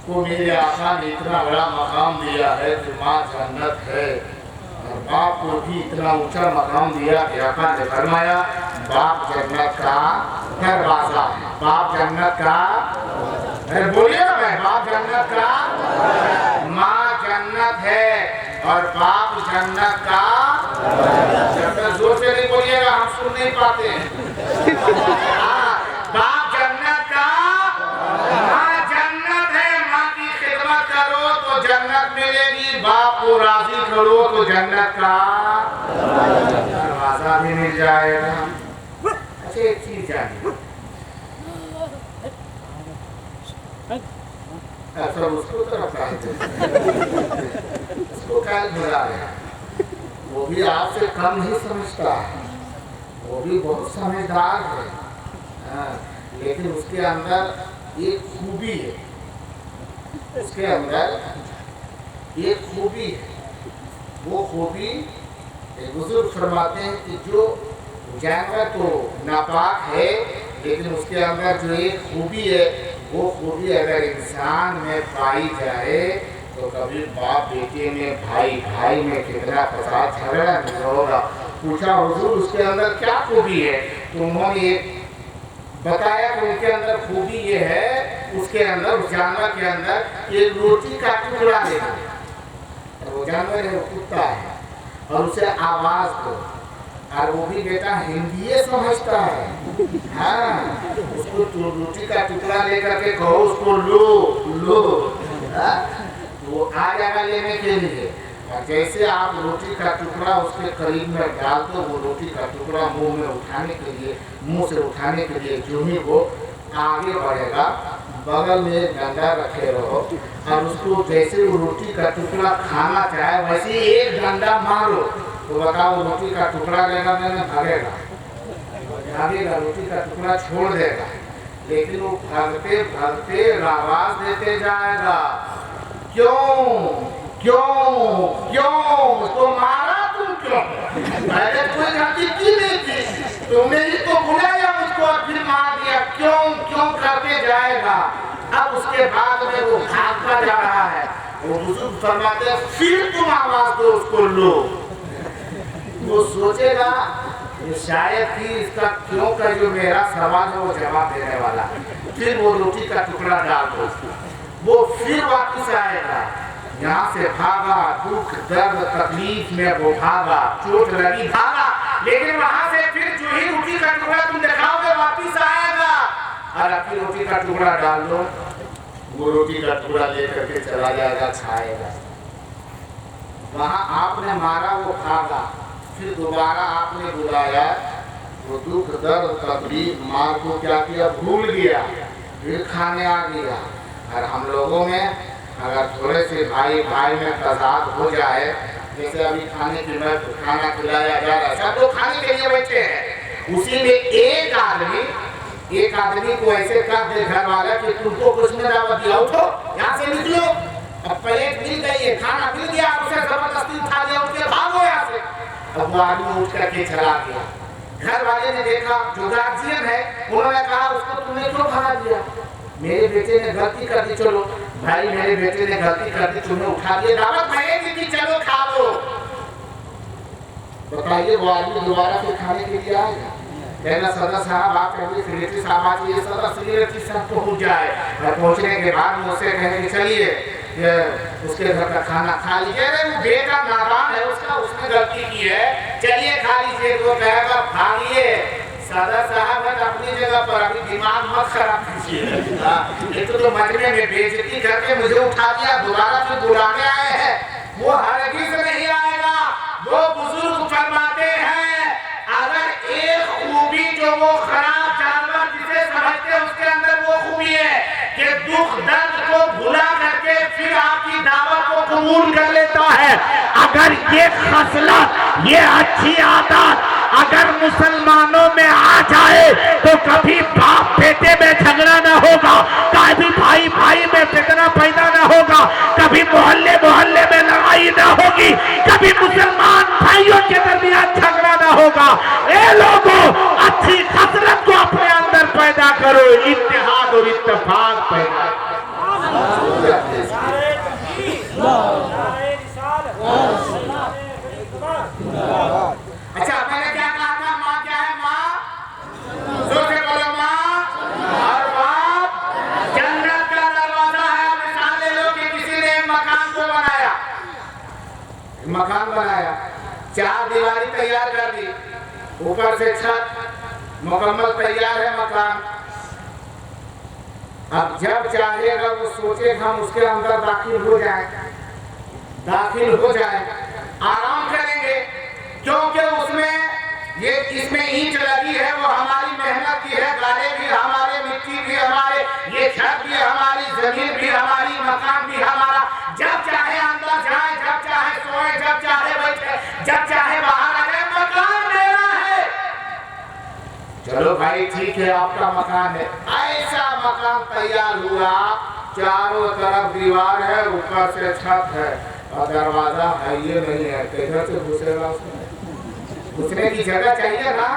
को मेरे आका ने इतना बड़ा मकाम दिया है कि माँ जन्नत है, और बाप को भी इतना ऊंचा मकाम दिया कि आका ने फरमाया बाप जन्नत का दरवाजा है। बाप जन्नत का, अरे बोलिए ना भाई, बाप जन्नत का, माँ जन्नत है और बाप जन्नत का। जब तक जोर से नहीं बोलिएगा हम सुन नहीं पाते हैं। बाप जन्नत का, माँ जन्नत है, माँ की खिदमत करो तो जन्नत मिलेगी, बाप को राजी करो तो जन्नत का दरवाजा भी मिल जाएगा। अच्छा एक चीज जानिए, सब उसको तो रखा है, उसको क्या बुरा है, वो भी आपसे कम नहीं समझता है, वो भी बहुत समझदार है, लेकिन उसके अंदर एक खूबी है, उसके अंदर एक खूबी है। वो खूबी बुजुर्ग फरमाते हैं कि जो जानवर तो नापाक है, लेकिन उसके अंदर जो एक खूबी है, वो खूबी अगर इंसान में पाई जाए तो कभी बाप बेटे में, भाई भाई में कितना फसाद झगड़ा नहीं होगा। पूछा हुजूर उसके अंदर क्या खूबी है, तो उन्होंने बताया कि उनके अंदर खूबी ये है, उसके अंदर, उस जानवर के अंदर एक रोटी का टुकड़ा देना। वो जानवर है, वो कुत्ता है, और उसे आवाज दो, और वो भी बेटा हिंदी समझता है, हाँ, उसको रोटी का टुकड़ा लेकर के कहो उसको लो लो, वो आ जाएगा लेने के लिए। और जैसे आप रोटी का टुकड़ा उसके करीब में डाल दो, वो रोटी का टुकड़ा मुंह में उठाने के लिए, मुंह से उठाने के लिए जो ही वो आगे बढ़ेगा, बगल में डंडा रखे रहो, और उसको जैसे वो रोटी का टुकड़ा खाना चाहे वैसे एक डंडा मारो, तो बताओ रोटी का टुकड़ा लेगा मैंने, भागेगा, भागेगा, रोटी का टुकड़ा छोड़ देगा, लेकिन वो भागते भागते आवाज देते जाएगा, क्यों क्यों क्यों, तो मारा तुम क्यों, मैंने कोई गलती की नहीं थी, तुमने ही तो बुलाया मुझको और फिर मार दिया, क्यों क्यों करते जाएगा। अब उसके बाद में वो भागता जा रहा है, वो बुजुर्ग फरमाते हैं फिर तुम आवाज दो उसको लो, वो सोचेगा शायद ही इसका क्यों का जो मेरा सवाल है वो जवाब देने वाला, फिर वो रोटी का टुकड़ा डाल दो, वो फिर वापस आएगा, यहाँ से भागा, दुख दर्द तकलीफ में वो भागा, चोट लगी भागा, लेकिन वहां से फिर जो ही रोटी का टुकड़ा तुम दिखाओगे वापस आएगा, और फिर रोटी का टुकड़ा डाल दो, वो रोटी का टुकड़ा लेकर के चला जाएगा, खाएगा। वहां आपने मारा, वो भागा, फिर दोबारा आपने बुलाया, वो दुख दर्द तकलीफ मार को क्या किया, भूल गया, फिर खाने आ गया। और हम लोगों में अगर थोड़े से भाई भाई में तजाद हो जाए, जैसे अभी खाने के बाद खाना खिलाया जा रहा है, सब लोग खाने के लिए बैठे हैं, उसी में एक आदमी को ऐसे कर दे घर वाला कि तुमको कुछ नहीं दावत दिया, उठो यहाँ से निकलो, अब प्लेट मिल गई है, खाना मिल गया, उसे जबरदस्ती उठा लिया, उठ के भागो यहाँ से। अब वो आदमी उठ करके चला गया, घर वाले ने देखा, जो गार्जियन है, उन्होंने कहा उसको तुमने क्यों भगा दिया, मेरे बेटे ने गलती कर दी, चलो भाई मेरे बेटे ने गलती कर दी, तुम्हें उठा दिया, दावत मैंने दी, चलो खा लो। बताइए वो आदमी दोबारा फिर खाने के लिए आएगा, कहना सदा साहब आप कहेंगे सेक्रेटरी साहब आज ये सदा सेक्रेटरी साहब पहुंच जाए, और पहुंचने के बाद मुझसे कहेंगे चलिए ये उसके घर का खाना खा लीजिए, अरे वो बेटा नादान है उसका, उसने गलती की है, चलिए खा लीजिए, तो कहेगा भागिए सदा साहब अपनी जगह पर, अभी दिमाग मत खराब कीजिए, ये तो मजमे में बेइज्जती करके मुझे उठा दिया, दोबारा फिर बुलाने आए हैं, वो हरगिज़ नहीं आएगा। वो बुजुर्ग फरमाते हैं अगर एक खूबी जो वो खराब जानवर जिसे समझते हैं उसके अंदर वो खूबी है कि दुख दर्द को भुला करके फिर आपकी दावत को कबूल कर लेता है, अगर ये खसलत, ये अच्छी आदत अगर मुसलमानों में आ जाए तो कभी बाप बेटे में झगड़ा ना होगा, कभी भाई भाई में फितना पैदा ना होगा, कभी मोहल्ले मोहल्ले में लड़ाई ना होगी, कभी मुसलमान भाइयों के दरमियान झगड़ा ना होगा। ए लोगों, अच्छी खसलत को अपने अंदर पैदा करो, इत्तेहाद और इत्तेफाक पैदा मकान बनाया, 4 दीवारी तैयार कर दी, ऊपर से छत मुकम्मल तैयार है मकान। अब जब चाहेगा वो सोचेगा हम उसके अंदर दाखिल हो जाए, आराम करेंगे, क्योंकि उसमें ये इसमें ईंट लगी है, वो हमारी मेहनत की है, गाले भी हमारे, मिट्टी भी हमारे, ये छत भी हमारी, जमीन भी हमारी, मकान भी हमारा। जब चाहे अंदर जाए, जब चाहे सोए, जब चाहे बैठे, जब चाहे बाहर आ जाए, मकान मेरा है। चलो भाई ठीक है, आपका मकान है। ऐसा मकान तैयार हुआ, चारों तरफ दीवार है, ऊपर से छत है और दरवाजा है ये नहीं है, किधर से घुसेगा उसमें? घुसने की जगह चाहिए ना।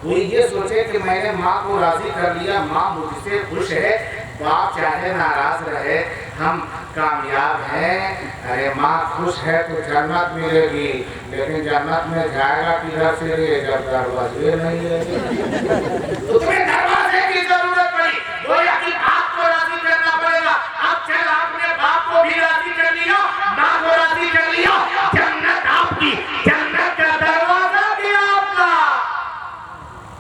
वो ये सोचे कि मैंने माँ को राजी कर लिया, माँ मुझसे खुश है, बाप चाहे नाराज रहे, हम कामयाब हैं। अरे माँ खुश है तो जन्नत मिलेगी, लेकिन जन्नत में जाएगा किधर से रे जब दरवाजे नहीं रहेंगे। तो तुम्हें दरवाजे की जरूरत पड़ी, गोया कि आपको राजी करना पड़ेगा। अब चल आपने बाप को भी राजी कर लिया, माँ को राजी कर लिया, जन्नत आपकी, जन्नत का दरवाजा भी आपका।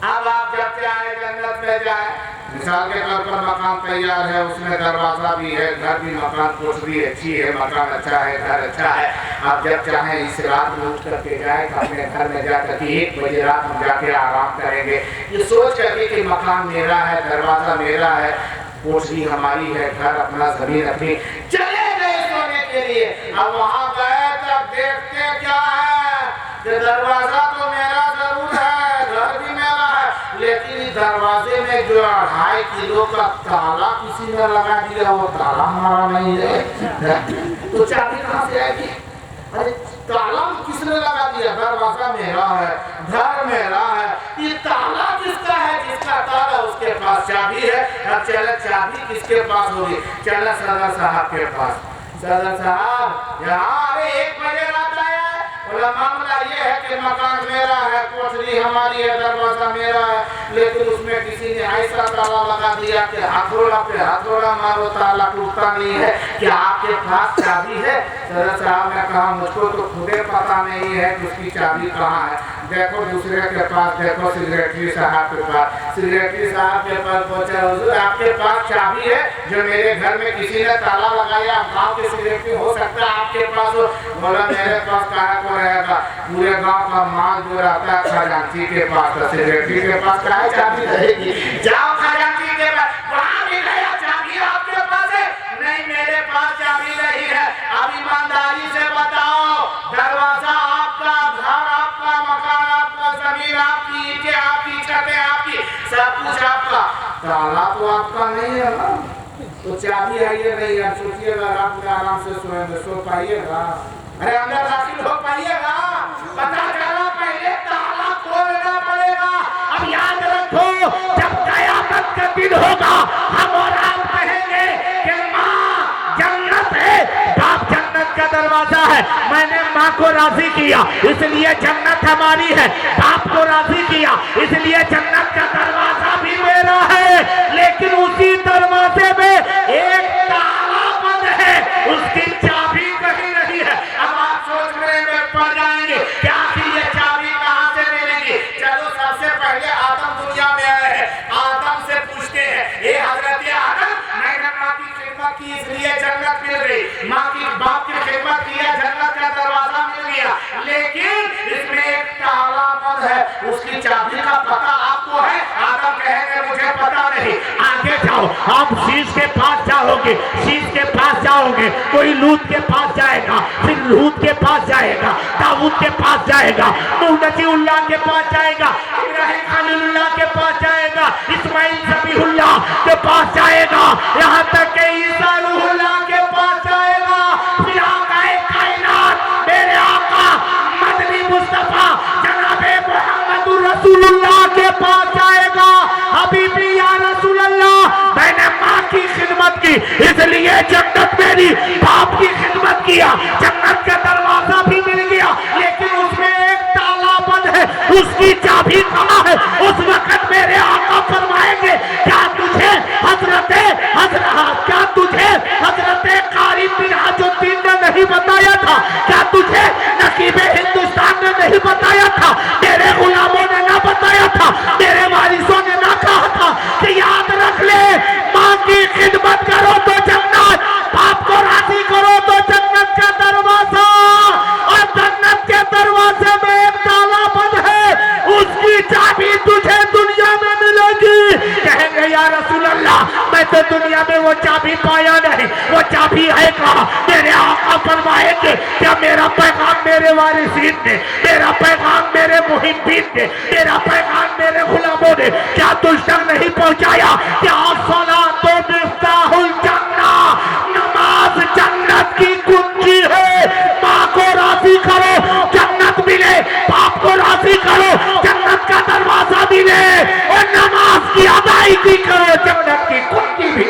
अब आप जब चाहे जन्नत में जाए। मिसाल के तौर पर मकान तैयार है, उसमें दरवाजा भी है, घर भी, मकान कोठरी अच्छी है, मकान अच्छा है, घर अच्छा है। आप जब चाहे इस रात में उठ करके जाए अपने घर में जाकर के 1 बजे रात में जाके आराम करेंगे, ये सोच करके कि मकान मेरा है, दरवाजा मेरा है, कोठरी हमारी है, घर अपना, जमीन अपनी। चले गए सोने के लिए। अब वहां गए तब देखते क्या है कि दरवाजा तो मेरा जरूर है, घर भी मेरा है, लेकिन दरवाजे में जो 2.5 किलो का ताला किसी ने लगा दिया, वो ताला हमारा नहीं है। तो चाबी कहाँ से आएगी? अरे ताला किसने लगा दिया? दरवाजा मेरा है, घर मेरा है, ये ताला किसका है? जिसका ताला उसके पास चाबी है। अब चले चाबी किसके पास होगी? चले सदर साहब के पास। सदर साहब यहाँ 1 बजे रात आया, बोला मामला ये है कि मकान मेरा है, कोठरी हमारी है, दरवाजा मेरा है, लेकिन उसमें किसी ने ऐसा ताला लगा दिया कि हथौड़ा पे हथौड़ा मारो ताला टूटता नहीं है। क्या आपके पास चाबी है? सदर साहब ने कहा मुझको तो खुदे पता नहीं है कि उसकी चाबी कहाँ है। देखो दूसरे के पास, देखो सेक्रेटरी साहब के पास। सेक्रेटरी साहब के पास पहुंचा, हुजूर आपके पास चाबी है जो मेरे घर में किसी ने ताला लगाया, गाँव के सेक्रेटरी हो सकता है आपके पास हो। बोला मेरे पास कहाँ को रहेगा, पूरे गांव का माल जो रहता है खजांची के पास, सेक्रेटरी के पास कहाँ चाबी रहेगी? जाओ खजांची के पास, वहाँ भी गया, चाबी आपके पास है? नहीं मेरे पास चाबी नहीं है। अब ईमानदारी से बताओ, दरवाजा आपका, घर आपका, मकान आपका, जमीन आपकी, ईंटें आपकी, छतें आपकी, सब कुछ आपका, ताला तो आपका नहीं है ना। तो चाबी है ये नहीं है, सोचिएगा रात में आराम से सोएंगे, सो पाइएगा? अरे अंदर दाखिल हो पाइएगा? पता चला पहले ताला खोलना पड़ेगा। अब याद रखो, जब कयामत का दिन होगा, हम और आप कहेंगे कि माँ जन्नत है, बाप जन्नत का दरवाजा है, मैंने माँ को राजी किया इसलिए जन्नत हमारी है, बाप को राजी किया इसलिए जन्नत का दरवाजा भी मेरा है। लेकिन उसी दरवाजे में एक ताला बंद है, उसकी चाबी कहीं नहीं है। अब आप सोचने में पड़ जाएंगे क्या कि ये चाबी कहाँ से मिलेगी? चलो सबसे पहले आदम दुनिया में आए हैं, आदम से पूछते हैं, ये हजरत आदम, मैंने माँ की खिदमत की इसलिए जन्नत मिल गई, माँ की बाप की खिदमत की है, जन्नत का दरवाजा मिल गया, लेकिन इसमें एक ताला बंद है, उसकी चाबी का पता आपको है? आदम कहेंगे मुझे पता नहीं। आगे जाओ, आप शीश के पास जाओगे, शीश के पास जाओगे, कोई लूत के पास जाएगा, फिर लूत के पास जाएगा, दाऊद के पास जाएगा, नूह नबीउल्लाह के पास जाएगा, इब्राहिम खलीलुल्लाह के पास जाएगा, इस्माइल ज़बीहुल्लाह के पास जाएगा, यहाँ तक कि ईसा रूहुल्लाह के पास जाएगा, फिर आकाए कायनात मेरे आका मदनी मुस्तफा जनाबे मुहम्मदुर रसूलुल्लाह के पास जाएगा। हबीबी या रसूल अल्लाह, मैंने माँ की खिदमत की इसलिए जन्नत मेरी, बाप की खिदमत किया, जन्नत का दरवाजा भी मिल गया, लेकिन उसमें एक ताला बंद है, उसकी चाबी कहाँ है? उस वक्त मेरे आका फरमाएंगे क्या तुझे हजरते कारी बिन हाजुद्दीन ने नहीं बताया था? क्या तुझे मत करो तो जन्नत, पाप को राजी करो तो जन्नत का दरवाजा, और जन्नत के दरवाजे में एक ताला बंद है, उसकी चाबी तुझे दुनिया में मिलेगी। कहेंगे या रसूल अल्लाह, मैं तो दुनिया में वो चाबी पाया नहीं, वो चाबी है कहाँ? मेरे आका फरमाएंगे क्या मेरा पैगाम मेरे वारिसीन ने, मेरा पैगाम मेरे मुहिब्बीन ने, मेरा पैगाम मेरे गुलामों ने क्या तुझ तक नहीं पहुंचाया? क्या सलातो मिफ्ताहुल जन्नह, नमाज जन्नत की कुंजी है। माँ को राजी करो जन्नत मिले, बाप को राजी करो जन्नत का दरवाजा मिले, और नमाज की अदायगी करो जन्नत की कुंजी भी।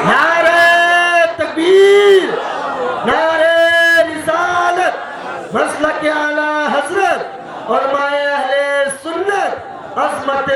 नारे तकबीर, नारे रिसालत, मसलक आला हजरत और माए अहले सुन्नत, अज़मत